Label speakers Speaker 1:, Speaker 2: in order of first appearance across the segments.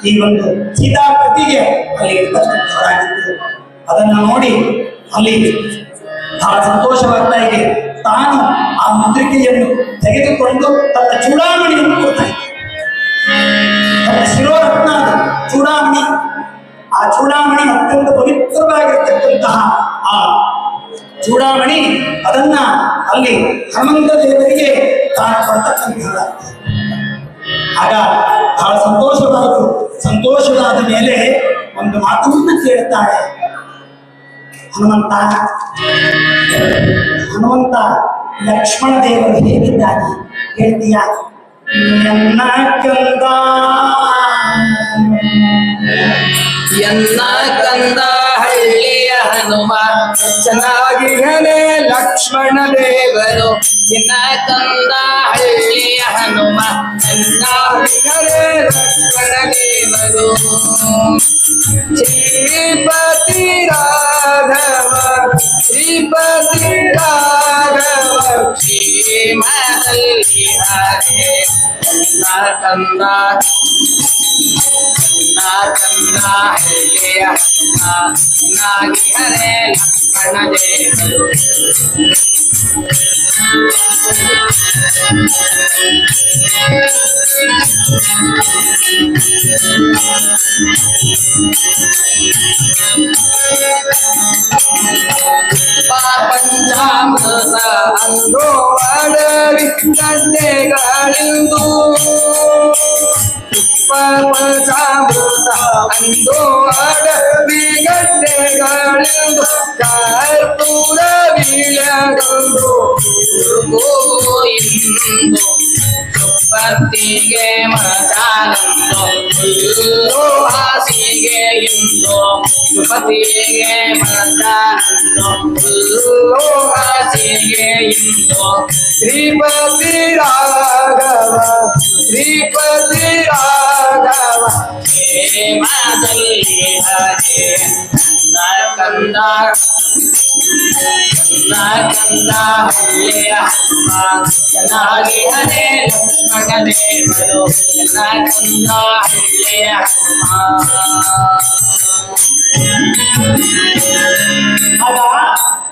Speaker 1: ಈ ಒಂದು ಸೀತಾಕೃತಿಗೆ ಅಲ್ಲಿ ಇರ್ತಕ್ಕಂಥವರಾಗಿದ್ದು ಅದನ್ನ ನೋಡಿ ಅಲ್ಲಿ ಬಹಳ ಸಂತೋಷವಾಗ್ತಾ ಇದೆ. ತಾನು ಆ ಮುದ್ರಿಕೆಯನ್ನು ತೆಗೆದುಕೊಂಡು ತನ್ನ ಚೂಡಾಮಣಿಯನ್ನು ಕೊಡ್ತಾ ಇದ್ದ. ತನ್ನ ಶಿರೋರತ್ನ ಚೂಡಾಮಣಿ, ಆ ಚೂಡಾಮಣಿ ಅತ್ಯಂತ ಪವಿತ್ರವಾಗಿರ್ತಕ್ಕಂತಹ ಆ ಚೂಡಾಮಣಿ ಅದನ್ನ ಅಲ್ಲಿ ಹನುಮಂತ ದೇವರಿಗೆ ತಾನು ಕೊಡ್ತಕ್ಕಂಥದ್ದಾಗ್ತದೆ. ಆಗ ಬಹಳ ಸಂತೋಷವಾಯಿತು. ಸಂತೋಷವಾದ ಮೇಲೆ ಒಂದು ಮಾತನ್ನ ಕೇಳುತ್ತಾಳೆ. ಹನುಮಂತ ಲಕ್ಷ್ಮಣ ದೇವರು ಹೇಗಿದ್ದಾನೆ ಹೇಳ್ತೀಯ? ಎನ್ನ ಕಂದ
Speaker 2: ಹಳ್ಳಿಯ ಹನುಮ ಚೆನ್ನಾಗಿಗನೆ ಲಕ್ಷ್ಮಣ ದೇವರು. ಎನ್ನ ಕಂದ ಹಳ್ಳಿಯ ಹನುಮ ಚೆನ್ನಾಗಿಗನೆ ಲಕ್ಷ್ಮಣ ದೇವರು. ಶ್ರೀಪತಿ ರಾಘವ ಕ್ಷೇಮದಲ್ಲಿ ಹರೇ. ಕಂದ ಹಳ್ಳಿಯ ನಾಗಿ ಹರೇ ಲಕ್ಷ್ಮಣ ದೇವರು. ಪಂಚಾಮೃತ ಅಂದು ಅಡವಿ ಗಡ್ಡೆಗಳಿಂದು. ಪಂಚಾಮೃತ ಅಂದು ಅಡವಿ ಗಡ್ಡೆಗಳಿಂದು. ಕರ್ಪೂರ ವಿಳಗೊಂಡು ಇಂದು ಸುಪ್ಪತ್ತಿಗೆ ಮಚಾನಂದು. ಹುಲ್ಲು ಹಾಸಿಗೆ ಇಂದು ಸುಪತಿಗೆ ಮಚಾನಂದು. ಹುಲ್ಲು ಹಾಸಿಗೆ ಇಂದು ಶ್ರೀಪತಿ ರಾಘವ ಕ್ಷೇಮದಲ್ಲಿ ಹರೇ. ಕಂದ ಹಳ್ಳಿಯ ಹನುಮ ಚೆನ್ನಾಗಿ ಹರೇ ಲಕ್ಷ್ಮಣ ದೇವರು. ಕಂದ ಹಳ್ಳಿಯ ಹನುಮ.
Speaker 1: ಆಗ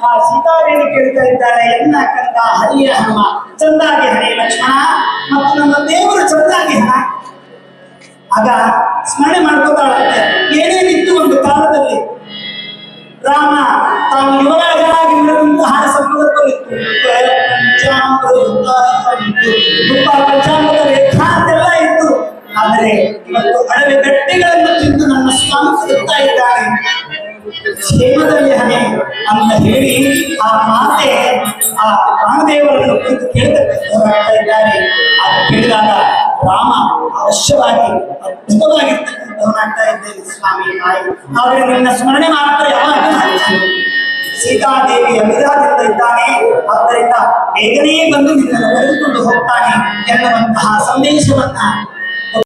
Speaker 1: ಆ ಸೀತಾದೇವಿ ಕೇಳ್ತಾ ಇದ್ದಾಳೆ, ಎನ್ನ ಕಂದ ಹರಿಯ ಹನುಮ ಚಂದಾಗಿ ಹರೇ ಲಕ್ಷ್ಮಣ, ಮತ್ತು ನಮ್ಮ ದೇವರು ಚಂದಾಗಿ ಹಣ. ಆಗ ಸ್ಮರಣೆ ಮಾಡ್ಕೋತಾಳಂತೆ ಏನೇನಿತ್ತು ಒಂದು ಕಾಲದಲ್ಲಿ. ರಾಮ ತಾನು ಯುವರಾಜನಾಗಿರುವಂತಹ ಸಂದರ್ಭದಲ್ಲಿತ್ತು. ಪಂಚಾಮೃತ ರೇಖಾ ಅಂತೆಲ್ಲ ಇತ್ತು. ಆದರೆ ಇವತ್ತು ಅಡವೆ ಗಟ್ಟಿಗಳನ್ನು ತಿಂದು ನನ್ನ ಸ್ವಾಮಿ ಬದುಕ್ತಾ ಇದ್ದಾನೆ. ಕ್ಷೇಮದಲ್ಲಿ ಹಣೆ ಅಂತ ಹೇಳಿ ಆ ಮಾತೆ ಆ ರಾಮದೇವರನ್ನು ಕುರಿತು ಕೇಳತಕ್ಕಂಥವರಾಗ್ತಾ ಇದ್ದಾರೆ. ಅದು ಕೇಳಿದಾಗ ರಾಮ ಅವಶ್ಯವಾಗಿ ಅದ್ಭುತವಾಗಿರ್ತಕ್ಕಂಥವನಾಗ್ತಾ ಇದ್ದೇನೆ ಸ್ವಾಮಿ ನಾಯಿ. ಆದರೆ ನಿನ್ನ ಸ್ಮರಣೆ ಮಾತ್ರ ಯಾವಾಗ ಸೀತಾದೇವಿ ಅಭಿರಾದಿಂದ ಇದ್ದಾನೆ, ಆದ್ದರಿಂದ ಬೇಗನೆ ಬಂದು ನಿನ್ನನ್ನು ಕರೆದುಕೊಂಡು ಹೋಗ್ತಾನೆ ಎನ್ನುವಂತಹ ಸಂದೇಶವನ್ನ